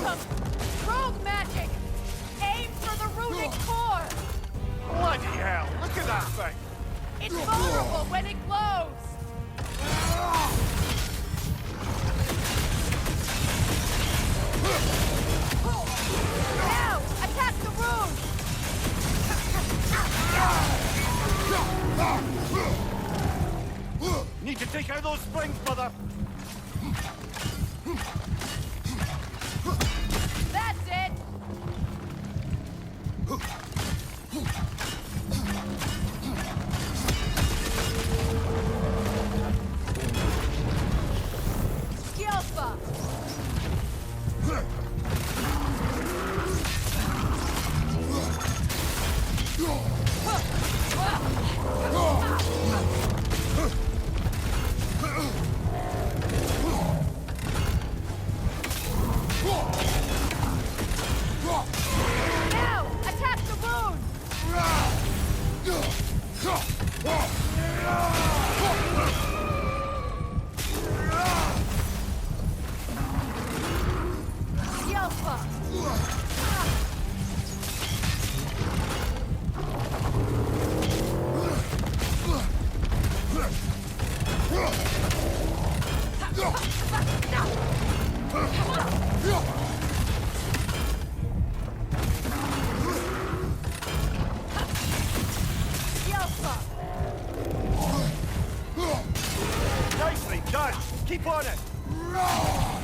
Rogue magic! Aim for the runic core! Bloody hell! Look at that thing! It's vulnerable when it glows! Now! Attack the rune! Need to take out those springs, mother! That's it! Skilfa! Now! Attack the rune! Skilfa! Skilfa! Nicely done! Keep on it! Now!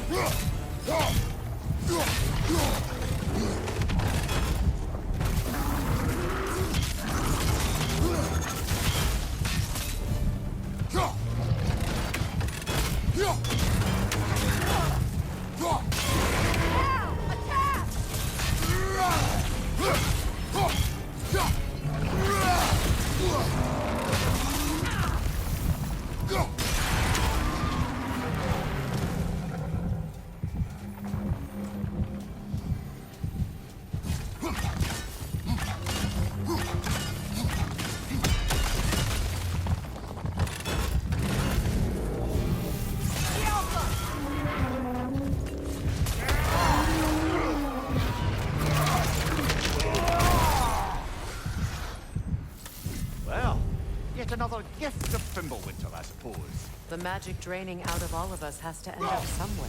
Attack! Well, yet another gift of Fimbulwinter, I suppose. The magic draining out of all of us has to end up somewhere.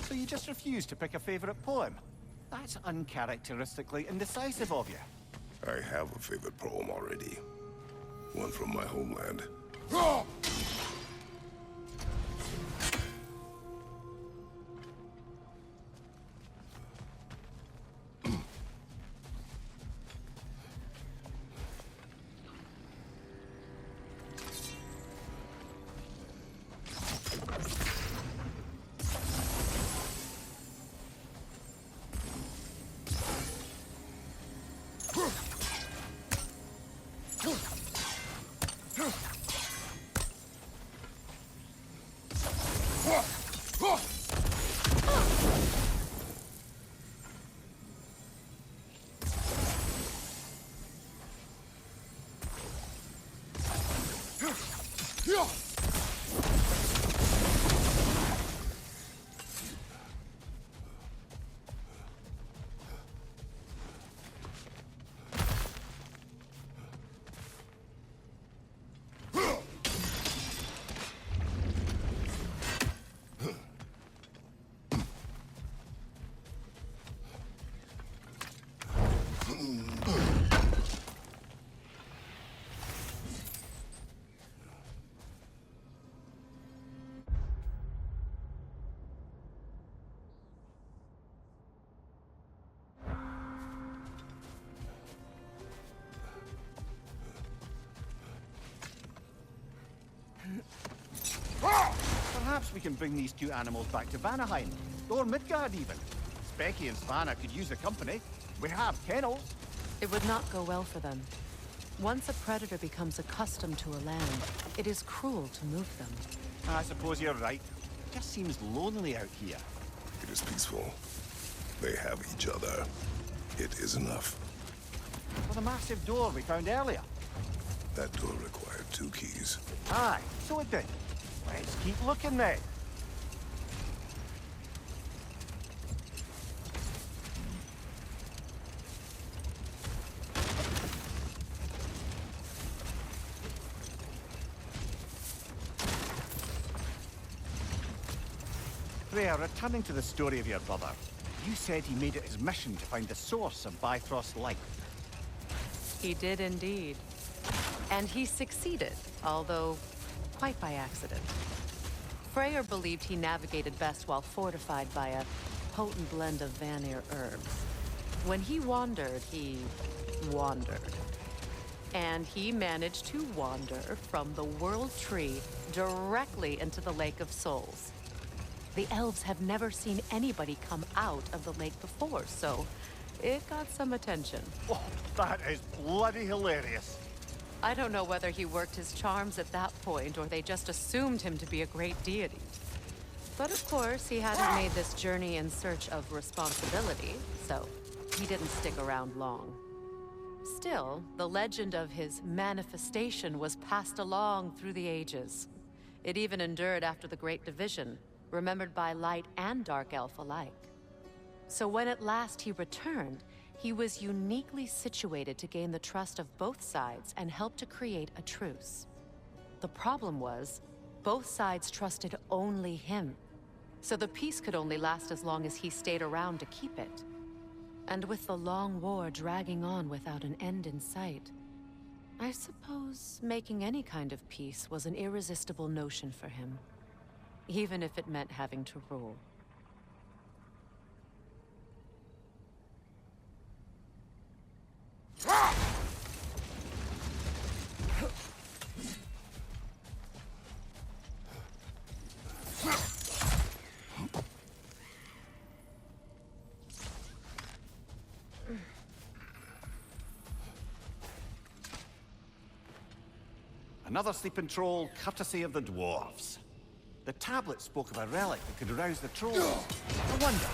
So you just refuse to pick a favorite poem? That's uncharacteristically indecisive of you. I have a favorite poem already. One from my homeland. Perhaps we can bring these two animals back to Vanaheim, or Midgard even. Specky and Svanna could use the company. We have kennels. It would not go well for them. Once a predator becomes accustomed to a land, it is cruel to move them. I suppose you're right. It just seems lonely out here. It is peaceful. They have each other. It is enough. Well, the massive door we found earlier. That door required 2 keys. Aye, so it did. Let's keep looking then. Freya, returning to the story of your brother, you said he made it his mission to find the source of Bifrost's life. He did indeed. And he succeeded, although quite by accident. Freyr believed he navigated best while fortified by a potent blend of Vanir herbs. When he wandered, he wandered. And he managed to wander from the World Tree directly into the Lake of Souls. The elves have never seen anybody come out of the lake before, so it got some attention. Oh, that is bloody hilarious. I don't know whether he worked his charms at that point or they just assumed him to be a great deity. But of course, he hadn't made this journey in search of responsibility, so he didn't stick around long. Still, the legend of his manifestation was passed along through the ages. It even endured after the Great Division, remembered by Light and Dark Elf alike. So when at last he returned, he was uniquely situated to gain the trust of both sides and help to create a truce. The problem was, both sides trusted only him. So the peace could only last as long as he stayed around to keep it. And with the long war dragging on without an end in sight, I suppose making any kind of peace was an irresistible notion for him. Even if it meant having to rule. Another sleeping troll, courtesy of the dwarves. The tablet spoke of a relic that could arouse the trolls. I wonder,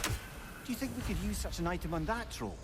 do you think we could use such an item on that troll?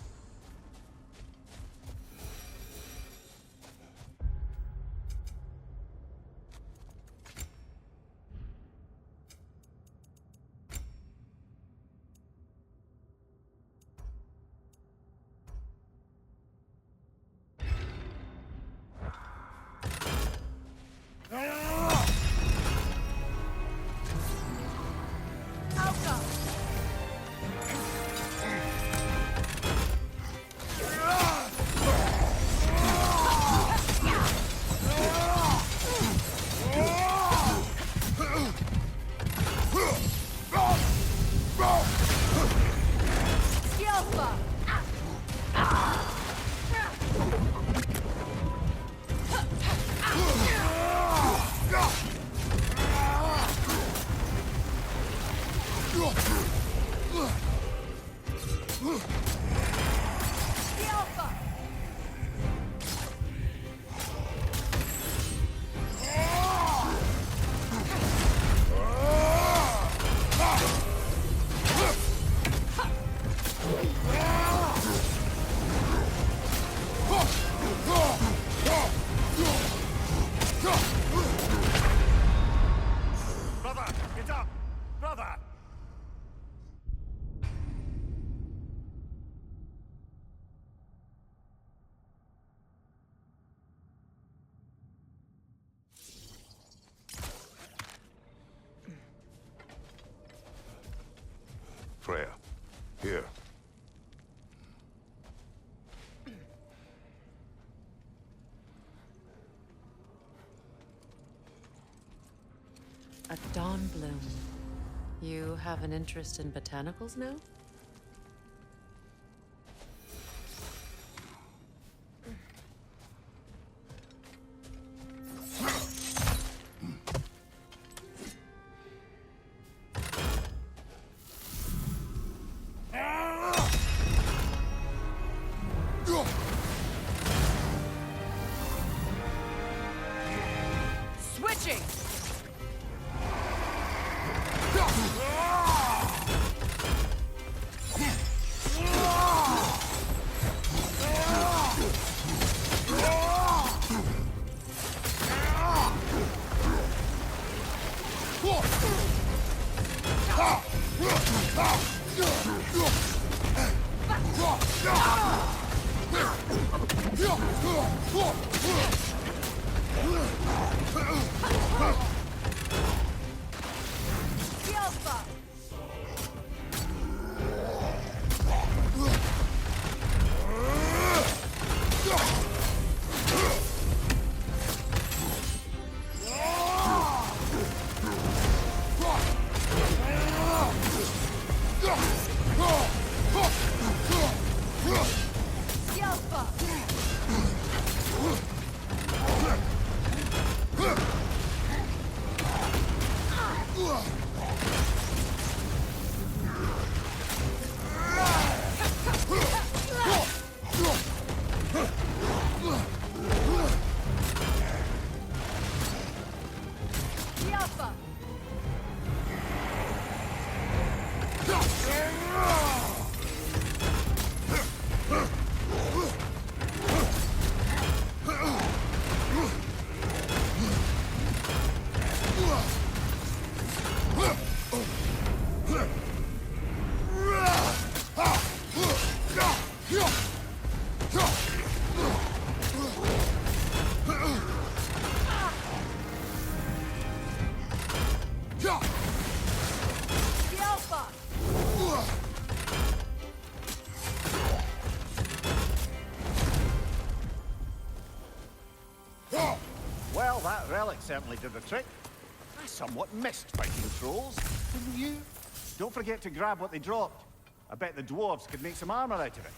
Freya, here. A dawn bloom. You have an interest in botanicals now? Well, that relic certainly did the trick. I somewhat missed fighting trolls, didn't you? Don't forget to grab what they dropped. I bet the dwarves could make some armor out of it.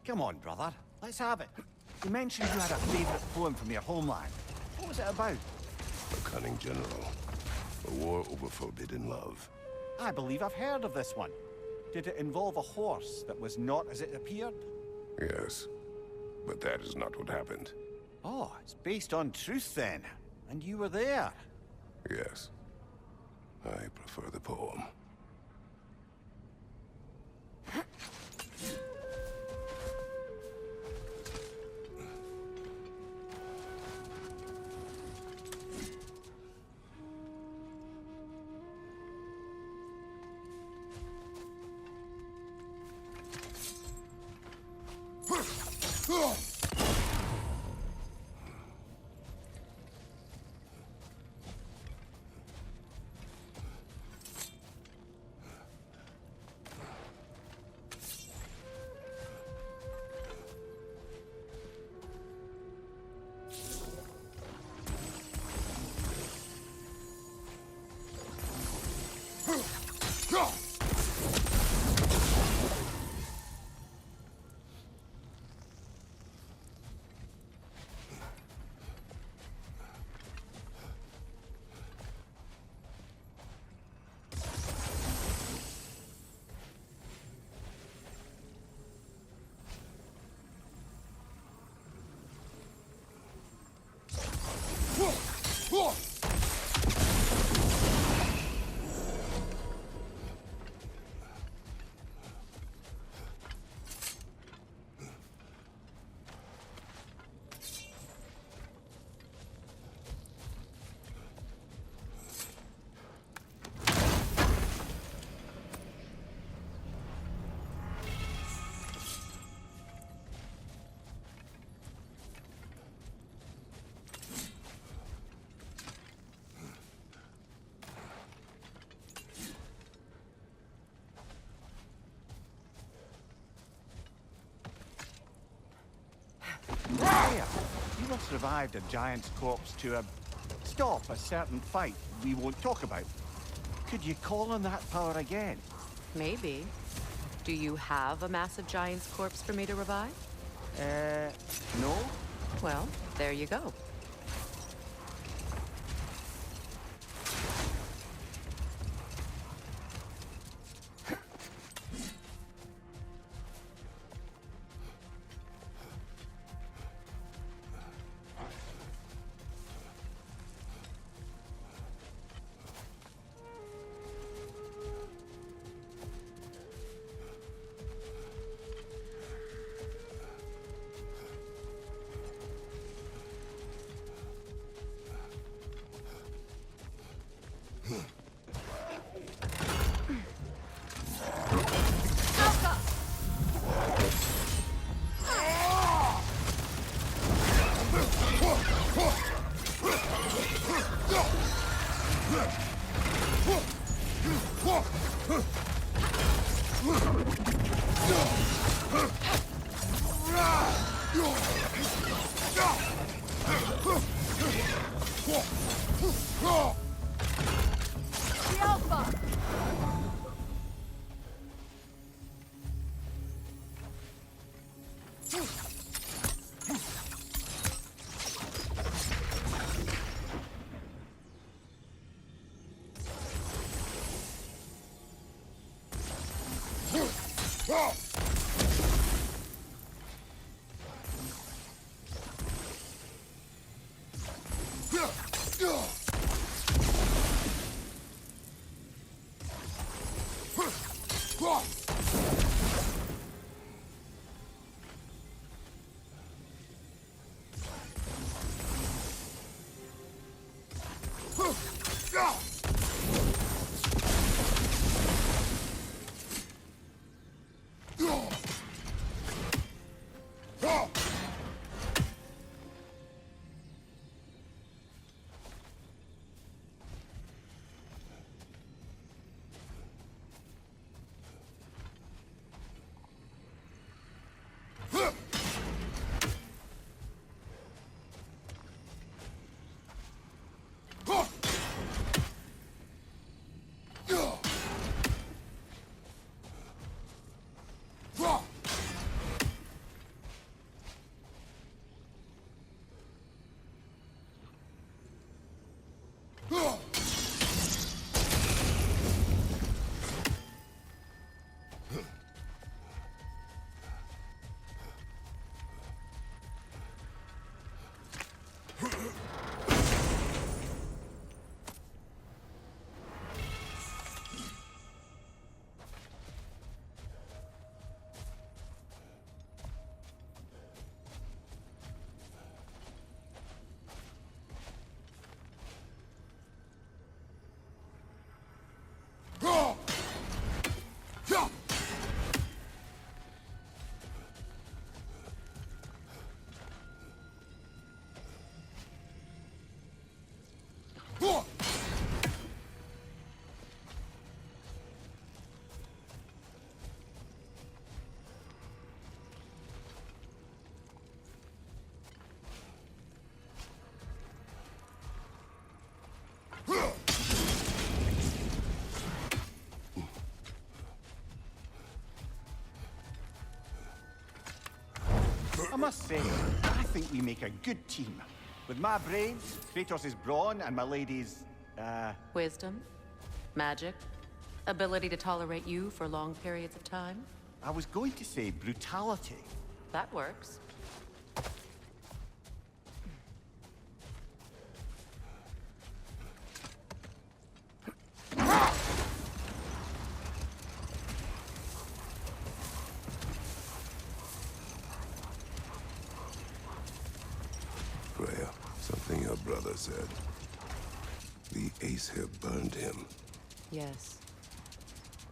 Come on, brother. Let's have it. You mentioned you had a favorite poem from your homeland. What was it about? A cunning general. A war over forbidden love. I believe I've heard of this one. Did it involve a horse that was not as it appeared? Yes. But that is not what happened. Oh, it's based on truth then. And you were there. Yes. I prefer the poem. There! You once revived a giant's corpse to stop a certain fight we won't talk about. Could you call on that power again? Maybe. Do you have a massive giant's corpse for me to revive? No? Well, there you go. The Alpha! I must say, I think we make a good team. With my brains, Kratos' brawn, and my lady's, Wisdom? Magic? Ability to tolerate you for long periods of time? I was going to say brutality. That works. Freya, something your brother said. The Aesir burned him. Yes.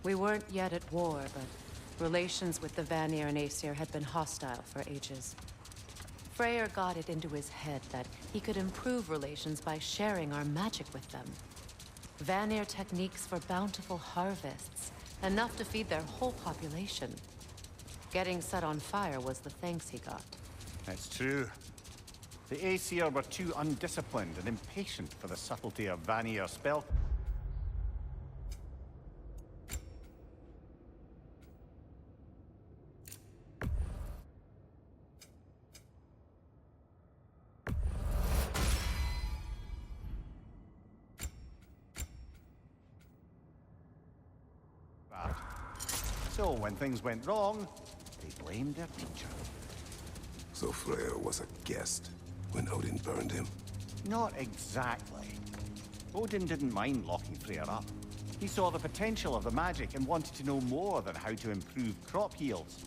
We weren't yet at war, but relations with the Vanir and Aesir had been hostile for ages. Freyr got it into his head that he could improve relations by sharing our magic with them. Vanir techniques for bountiful harvests, enough to feed their whole population. Getting set on fire was the thanks he got. That's true. The Aesir were too undisciplined and impatient for the subtlety of Vanir spell. So when things went wrong, they blamed their teacher. So Freya was a guest when Odin burned him? Not exactly. Odin didn't mind locking Freyr up. He saw the potential of the magic and wanted to know more than how to improve crop yields.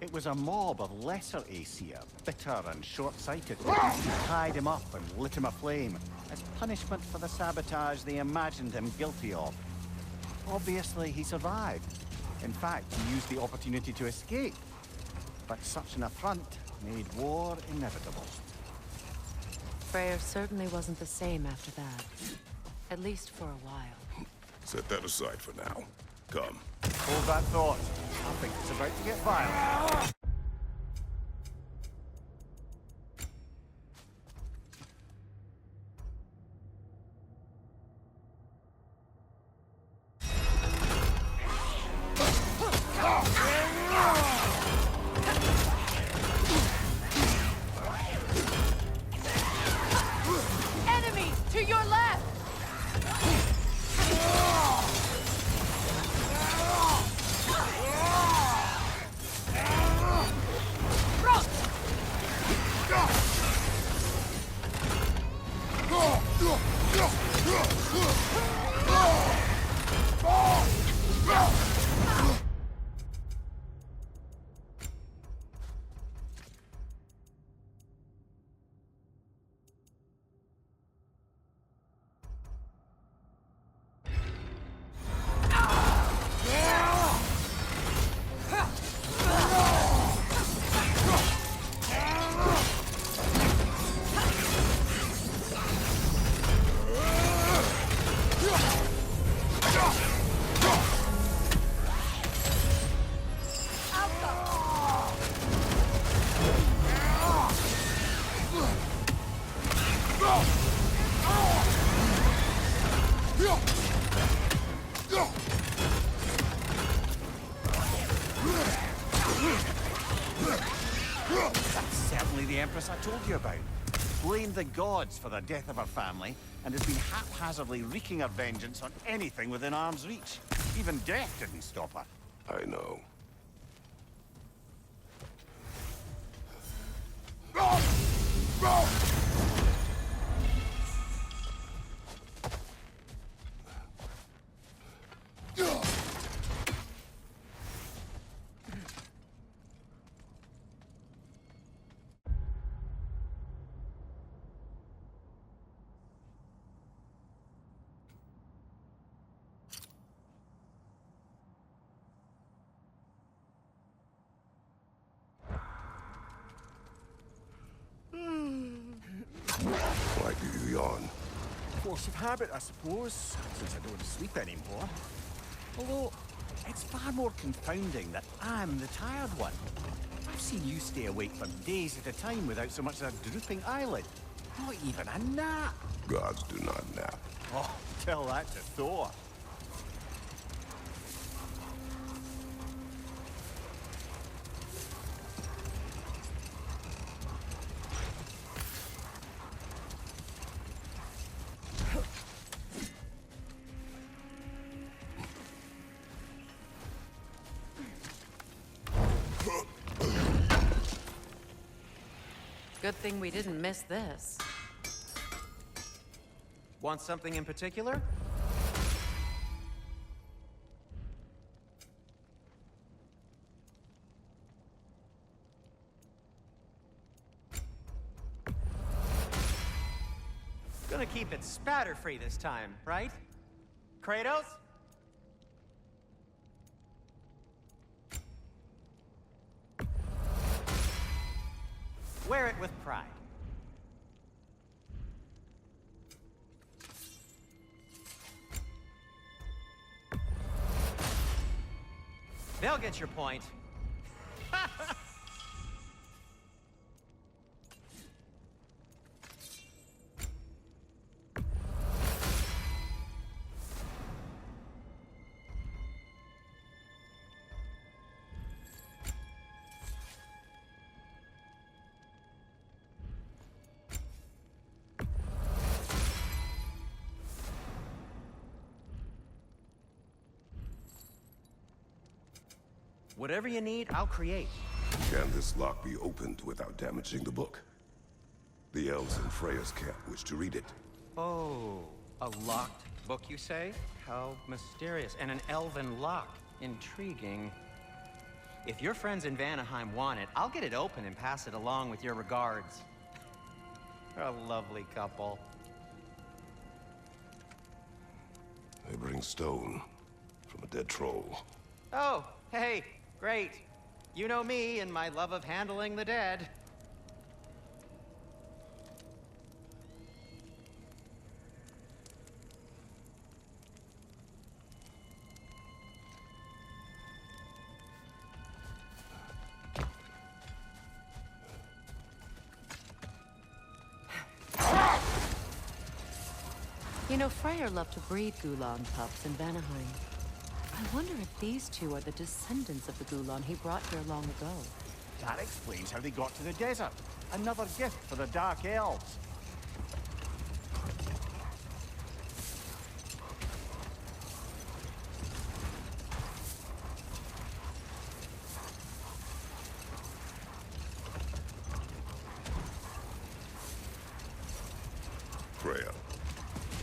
It was a mob of lesser Aesir, bitter and short-sighted, who tied him up and lit him aflame as punishment for the sabotage they imagined him guilty of. Obviously, he survived. In fact, he used the opportunity to escape. But such an affront made war inevitable. Freyr certainly wasn't the same after that. At least for a while. Set that aside for now. Come. Hold that thought. I think it's about to get violent. That's certainly the Empress I told you about. Blamed the gods for the death of her family, and has been haphazardly wreaking her vengeance on anything within arm's reach. Even death didn't stop her. I know. Why do you yawn? Force of habit, I suppose, since I don't sleep anymore. Although, it's far more confounding that I'm the tired one. I've seen you stay awake for days at a time without so much as a drooping eyelid. Not even a nap. Gods do not nap. Oh, tell that to Thor. Good thing we didn't miss this. Want something in particular? Gonna keep it spatter-free this time, right? Kratos? Wear it with pride. They'll get your point. Whatever you need, I'll create. Can this lock be opened without damaging the book? The elves in Freya's camp wish to read it. Oh, a locked book, you say? How mysterious. And an elven lock. Intriguing. If your friends in Vanaheim want it, I'll get it open and pass it along with your regards. They're a lovely couple. They bring stone from a dead troll. Oh, hey, great. You know me and my love of handling the dead. You know, Freyr loved to breed Gulan pups in Vanaheim. I wonder if these two are the descendants of the Gulan he brought here long ago. That explains how they got to the desert. Another gift for the Dark Elves. Freya,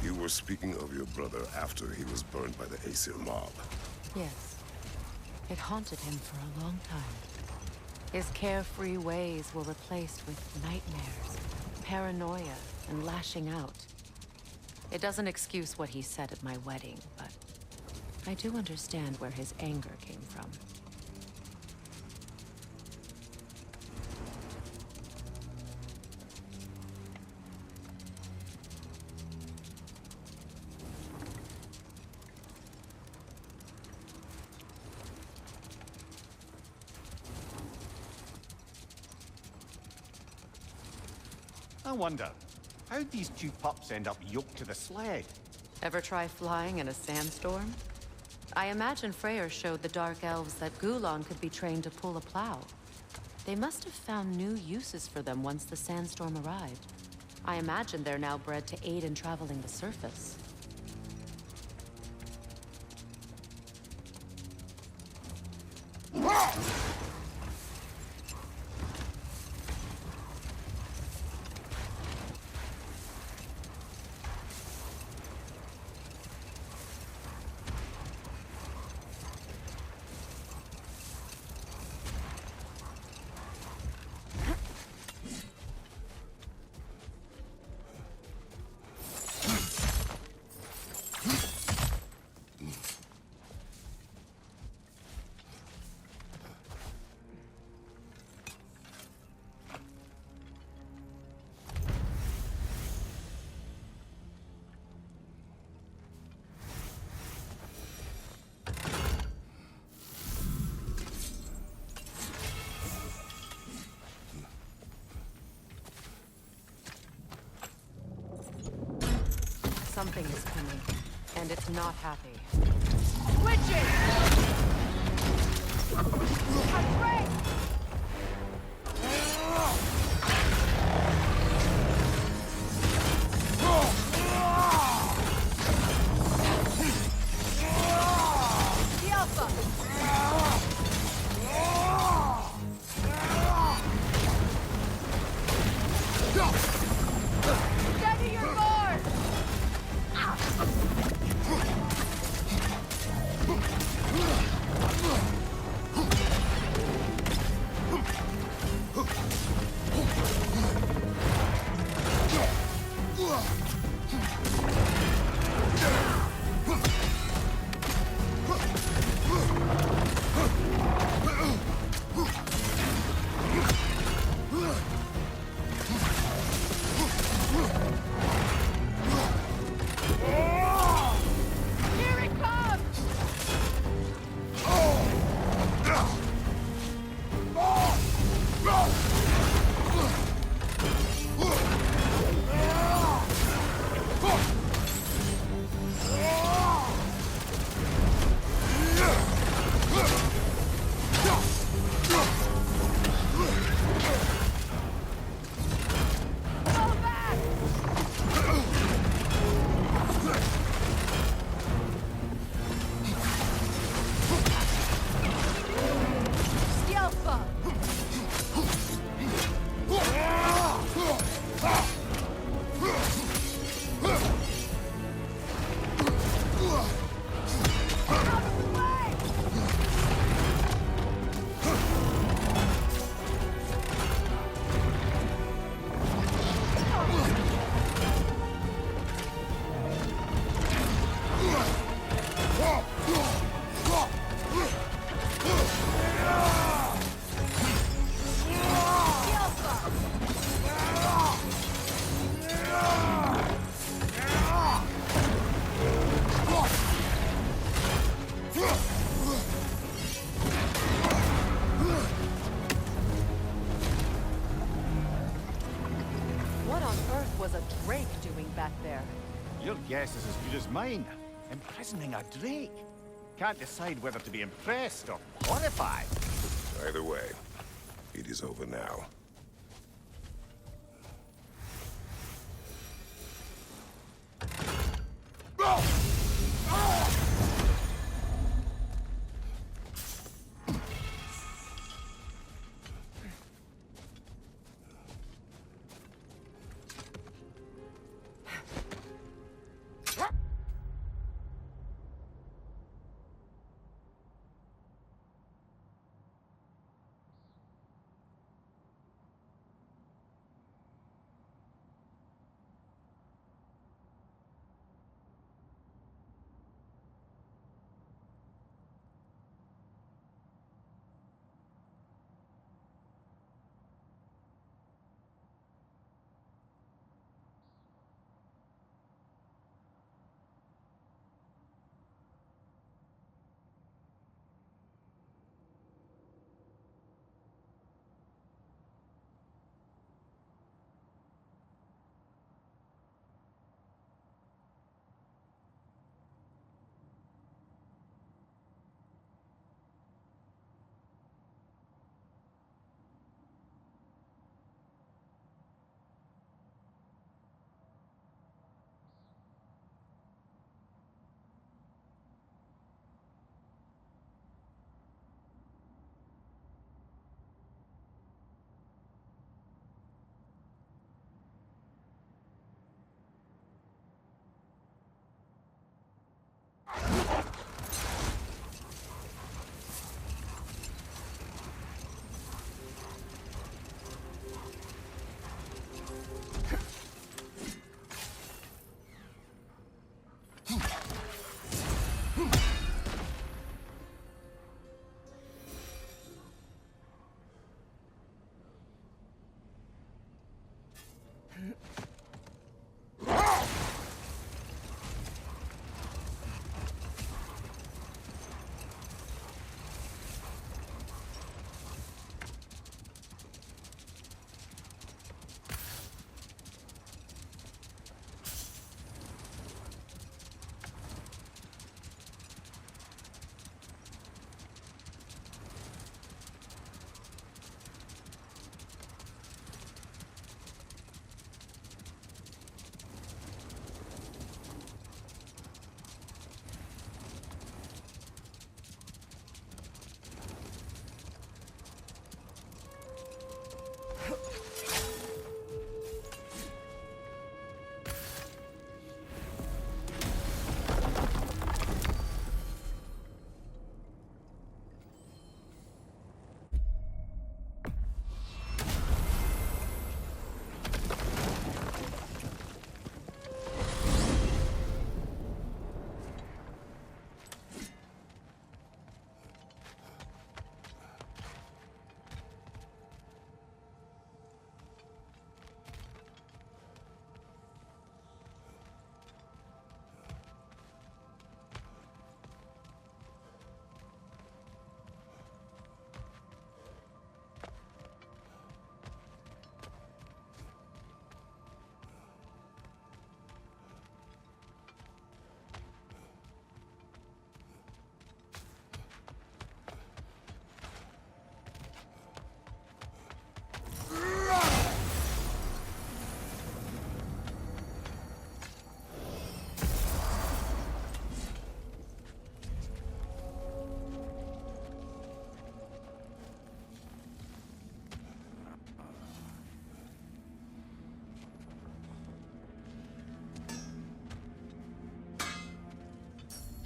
you were speaking of your brother after he was burned by the Aesir mob. Yes. It haunted him for a long time. His carefree ways were replaced with nightmares, paranoia, and lashing out. It doesn't excuse what he said at my wedding, but I do understand where his anger came from. I wonder, how'd these two pups end up yoked to the sled? Ever try flying in a sandstorm? I imagine Freyr showed the Dark Elves that Gulon could be trained to pull a plow. They must have found new uses for them once the sandstorm arrived. I imagine they're now bred to aid in traveling the surface. Something is coming, and it's not happy. Witches! Afraid! The Alpha! Steady your board! Here it comes! Fall back! The Alpha! Out of the way! The Alpha! What on earth was a Drake doing back there? Your guess is as good as mine. Imprisoning a drake. Can't decide whether to be impressed or horrified. Either way, it is over now.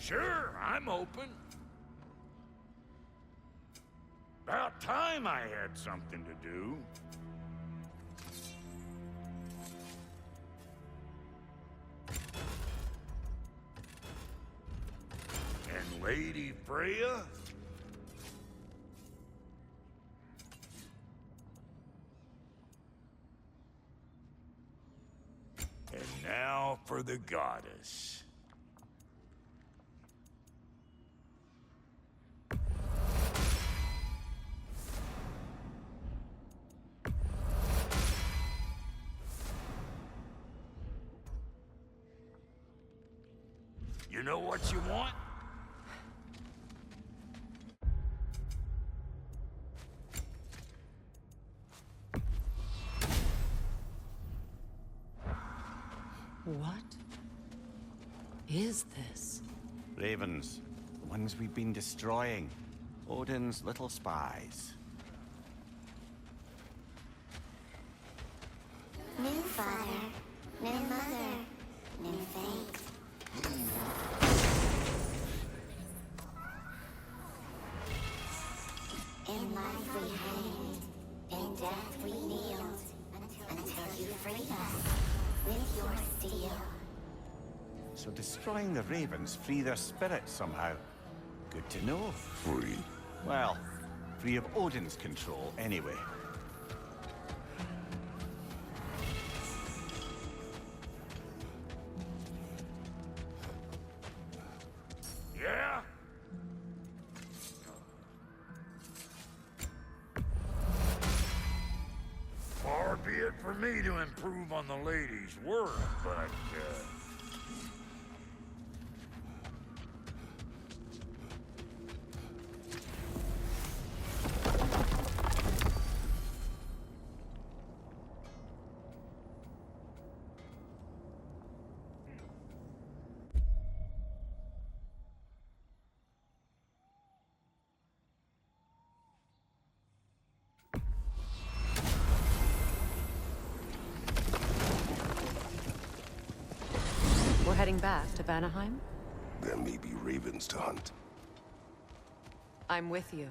Sure, I'm open. About time I had something to do. And Lady Freya? And now for the goddess. You know what you want? What is this? Ravens. The ones we've been destroying. Odin's little spies. New father, new mother, new fate. In life we hanged, in death we kneeled, until you freed us with your steel. So destroying the ravens free their spirits somehow. Good to know. Free. Well, free of Odin's control anyway. Yeah? Far be it for me to improve on the lady's work, but, We're heading back to Vanaheim? There may be ravens to hunt. I'm with you.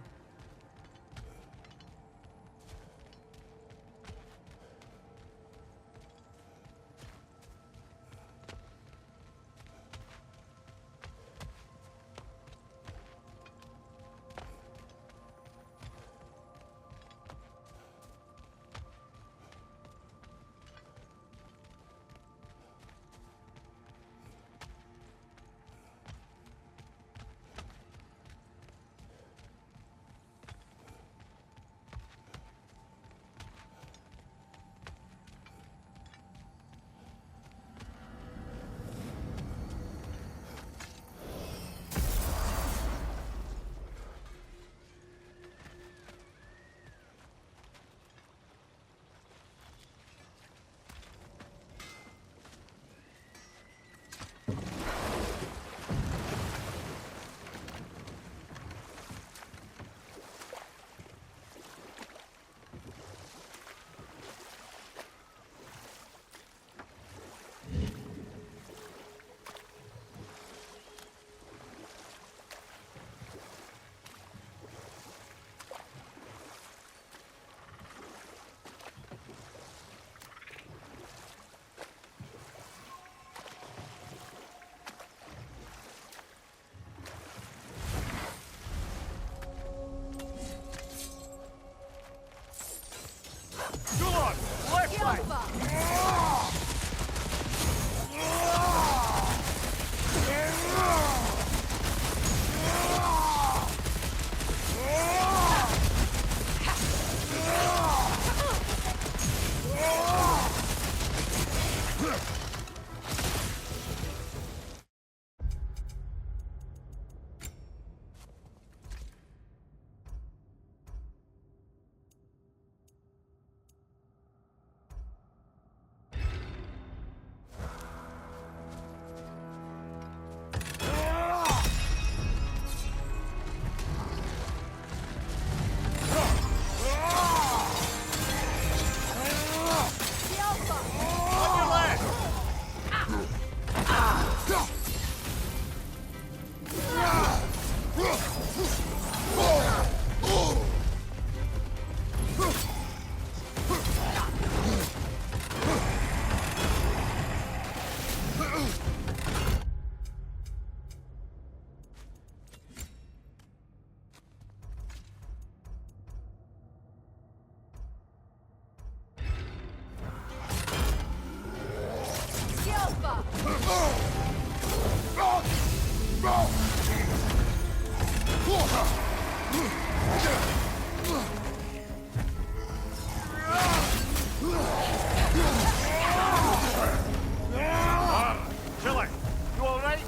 Chiller, you alright?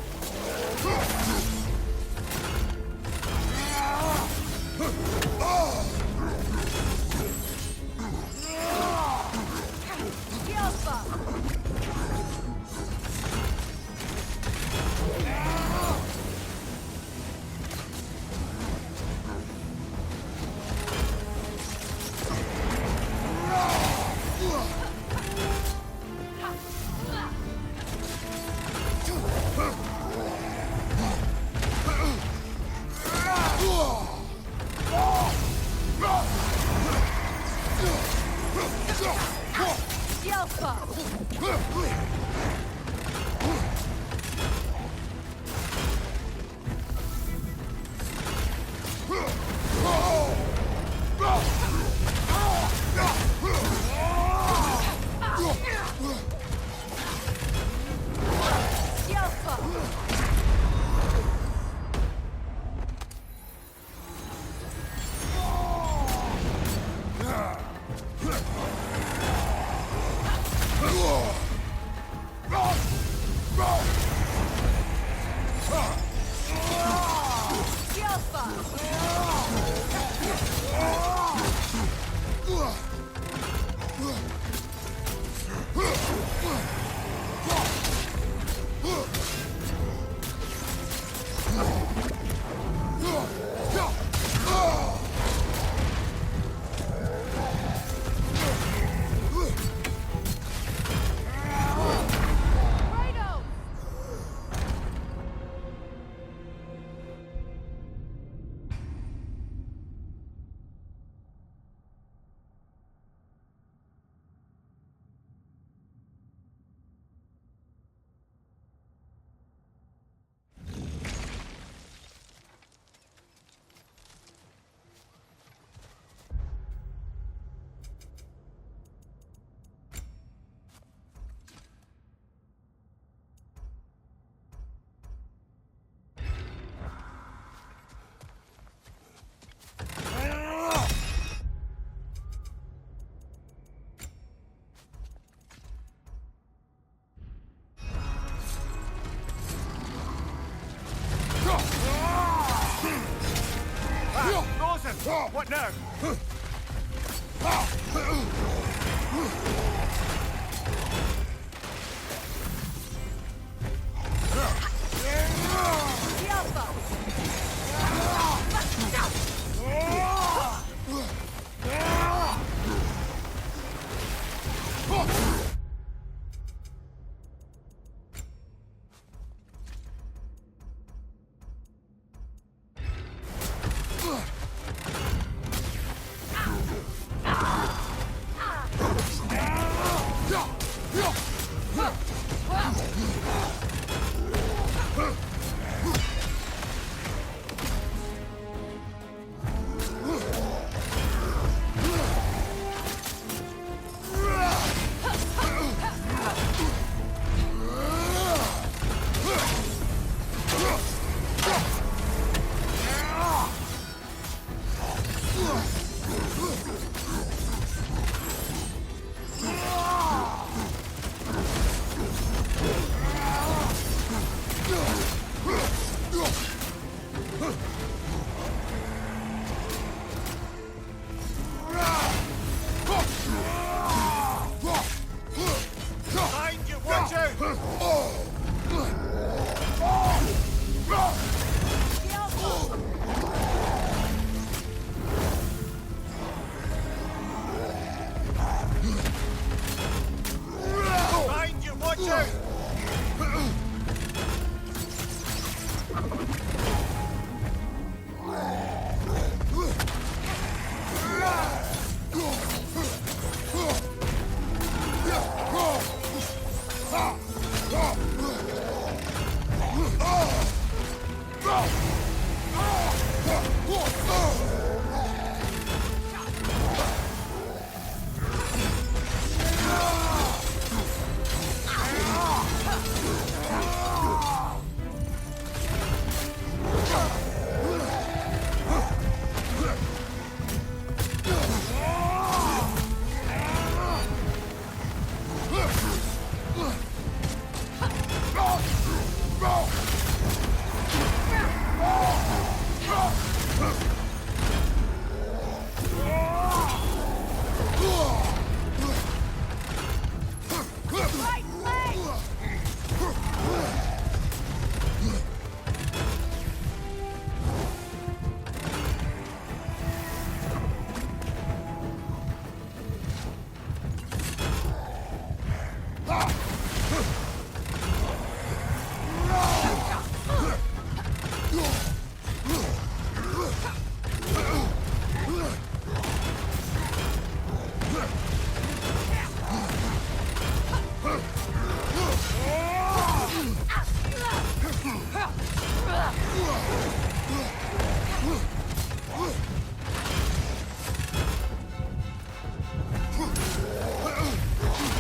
What now?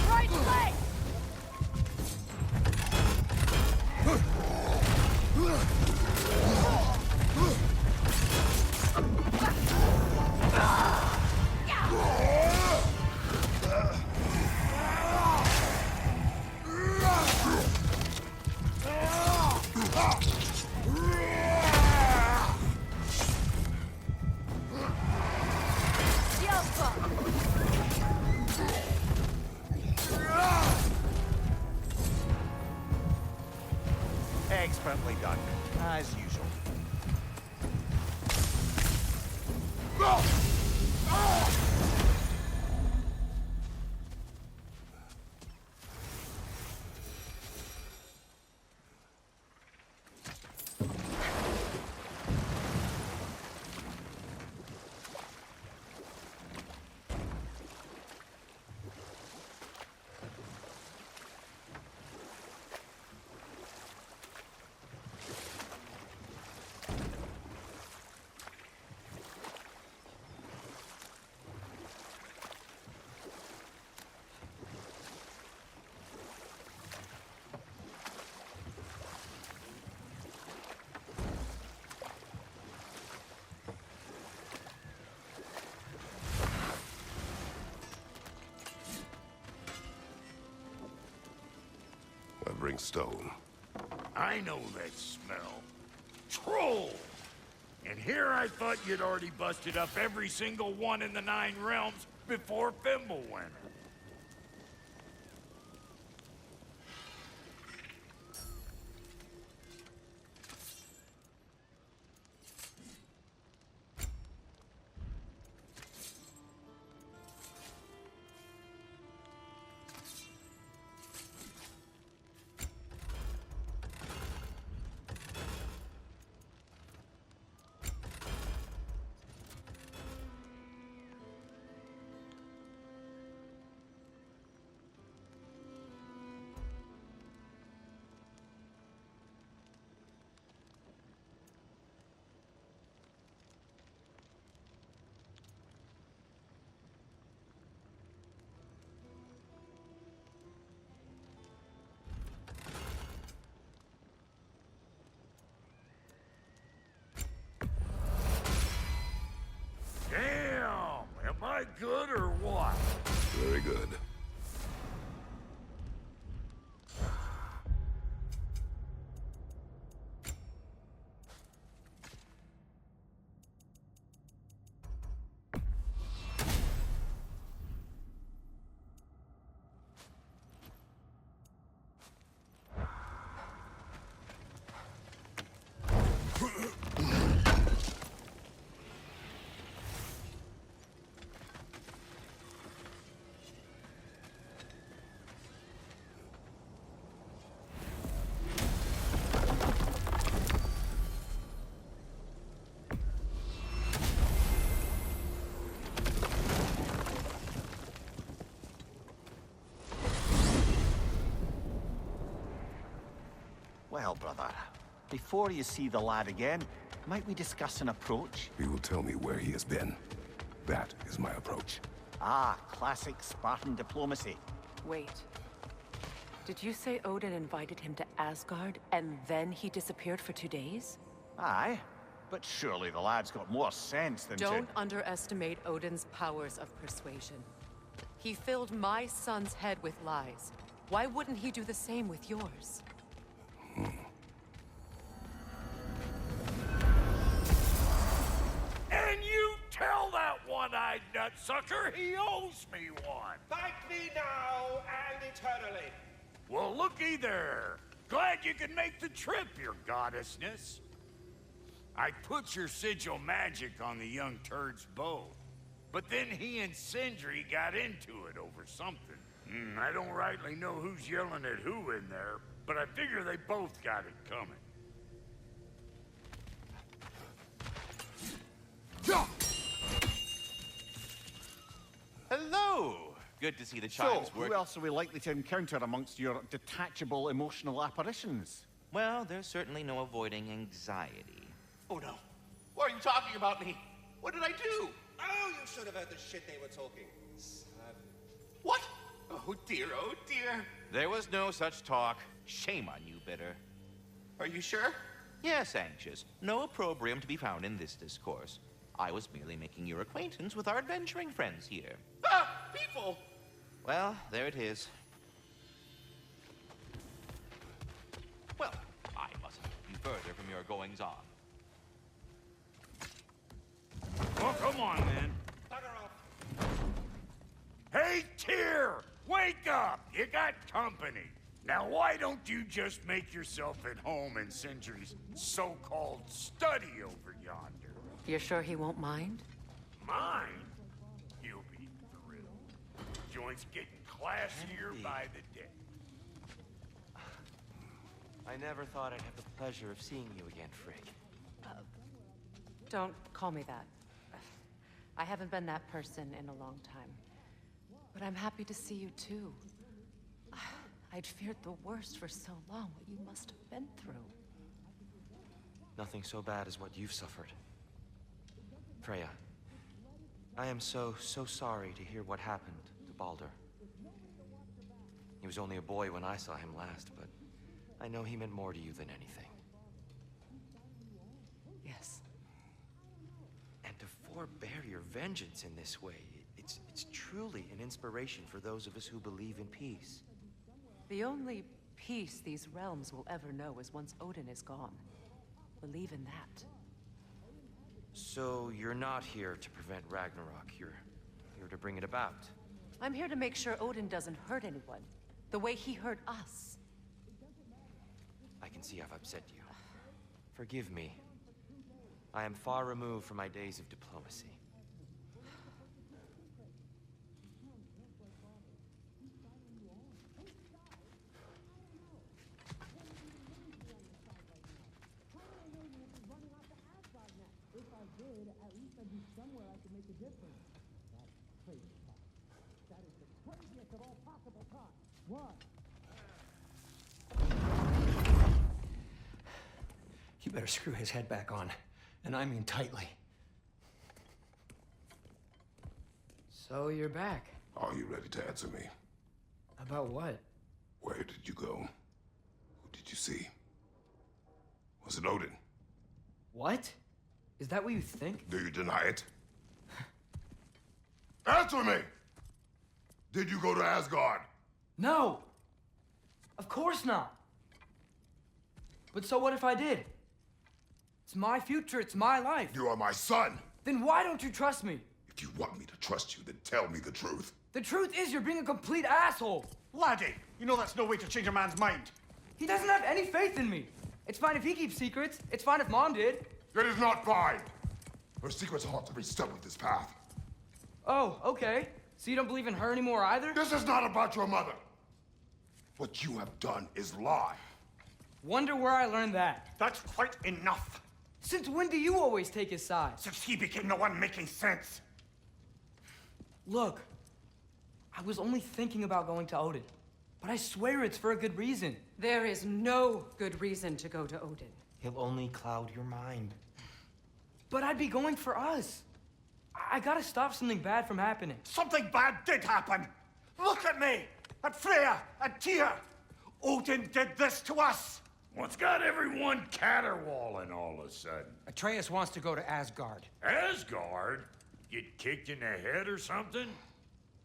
Right leg! Expertly done, as usual. I bring stone. I know that smell. Troll! And here I thought you'd already busted up every single one in the 9 realms before Fimbulwinter. Damn! Am I good or what? Very good. Well, brother, before you see the lad again, might we discuss an approach? He will tell me where he has been. That is my approach. Ah, classic Spartan diplomacy. Wait. Did you say Odin invited him to Asgard, and then he disappeared for 2 days? Aye, but surely the lad's got more sense than Don't to... underestimate Odin's powers of persuasion. He filled my son's head with lies. Why wouldn't he do the same with yours? And you tell that one-eyed nutsucker he owes me one! Thank me now and eternally. Well, looky there. Glad you could make the trip, your goddessness. I put your sigil magic on the young turd's bow, but then he and Sindri got into it over something. I don't rightly know who's yelling at who in there, but I figure they both got it coming. Hello! Good to see the So, chimes who work. else are we likely to encounter amongst your detachable emotional apparitions? Well, there's certainly no avoiding anxiety. Oh no. Why are you talking about me? What did I do? Oh, you should have heard the shit they were talking. What? Oh dear, oh dear. There was no such talk. Shame on you, Bitter. Are you sure? Yes, Anxious. No opprobrium to be found in this discourse. I was merely making your acquaintance with our adventuring friends here. Ah, people! Well, there it is. Well, I mustn't keep you further from your goings-on. Oh, come on, man. Bugger off. Hey, Tyr! Wake up! You got company. Now, why don't you just make yourself at home in Sindri's so-called study over yonder? You're sure he won't mind? Mine? You'll be thrilled. Joint's getting classier by the day. I never thought I'd have the pleasure of seeing you again, Frigg. Don't call me that. I haven't been that person in a long time. But I'm happy to see you too. I'd feared the worst for so long, what you must have been through. Nothing so bad as what you've suffered. Freya, I am so sorry to hear what happened to Baldur. He was only a boy when I saw him last, but I know he meant more to you than anything. Yes. And to forbear your vengeance in this way, it's truly an inspiration for those of us who believe in peace. The only peace these realms will ever know is once Odin is gone. Believe in that. So you're not here to prevent Ragnarok, you're here to bring it about. I'm here to make sure Odin doesn't hurt anyone, the way he hurt us. I can see I've upset you. Forgive me. I am far removed from my days of diplomacy. You better screw his head back on, and I mean tightly. So you're back. Are you ready to answer me? About what? Where did you go? Who did you see? Was it Odin? What? Is that what you think? Do you deny it? Answer me! Did you go to Asgard? No! Of course not! But so what if I did? It's my future, it's my life. You are my son! Then why don't you trust me? If you want me to trust you, then tell me the truth. The truth is you're being a complete asshole. Laddie, you know that's no way to change a man's mind. He doesn't have any faith in me. It's fine if he keeps secrets. It's fine if Mom did. It is not fine! Her secrets ought to be stuck with this path. Oh, okay. So you don't believe in her anymore either? This is not about your mother. What you have done is lie. Wonder where I learned that. That's quite enough. Since when do you always take his side? Since he became the one making sense. Look, I was only thinking about going to Odin, but I swear it's for a good reason. There is no good reason to go to Odin. He'll only cloud your mind. But I'd be going for us. I gotta stop something bad from happening. Something bad did happen. Look at me, at Freya, at Tyr. Odin did this to us. What's got everyone caterwauling all of a sudden? Atreus wants to go to Asgard. Asgard? Get kicked in the head or something?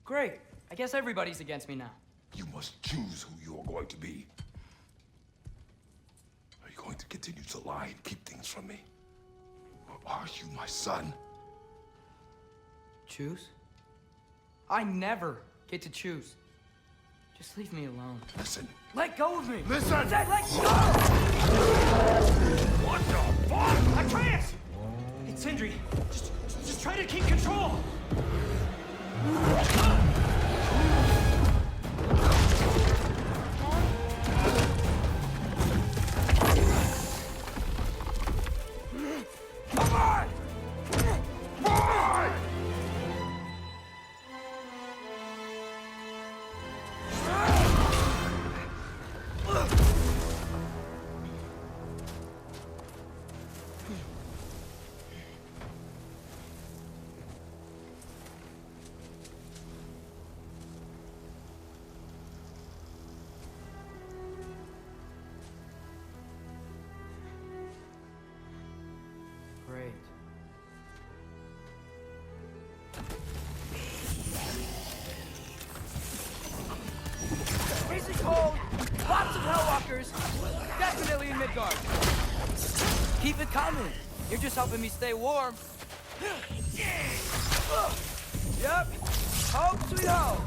Great. I guess everybody's against me now. You must choose who you are going to be. Are you going to continue to lie and keep things from me? Or are you my son? Choose? I never get to choose. Just leave me alone. Listen. Let go of me! Listen! Dad, let go! What the fuck? Atreus! It's Sindri. Just try to keep control. walkers, definitely in Midgard. Keep it coming. You're just helping me stay warm. Yep. Home sweet home.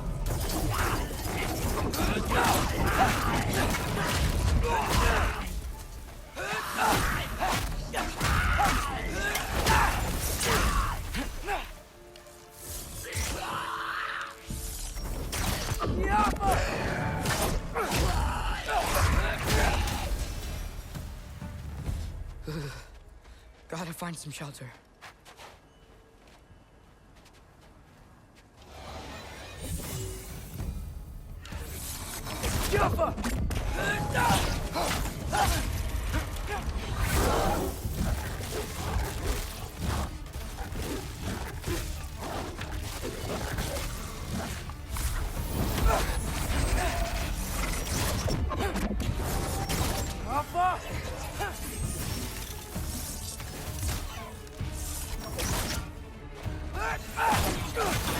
Gotta find some shelter. Jumper!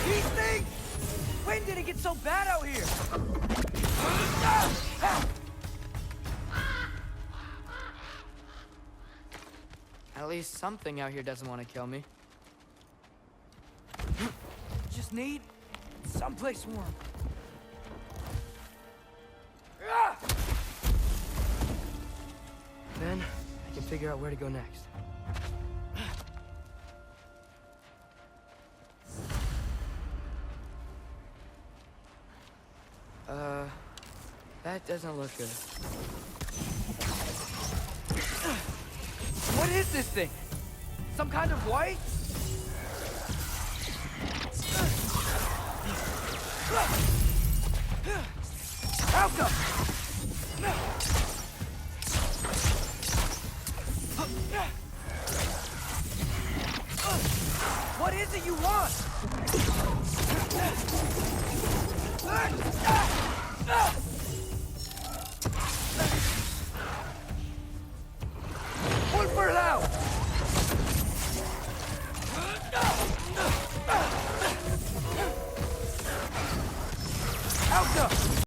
These things! When did it get so bad out here? At least something out here doesn't want to kill me. Just need someplace warm. Then I can figure out where to go next. That doesn't look good. What is this thing? Some kind of white? Malcolm!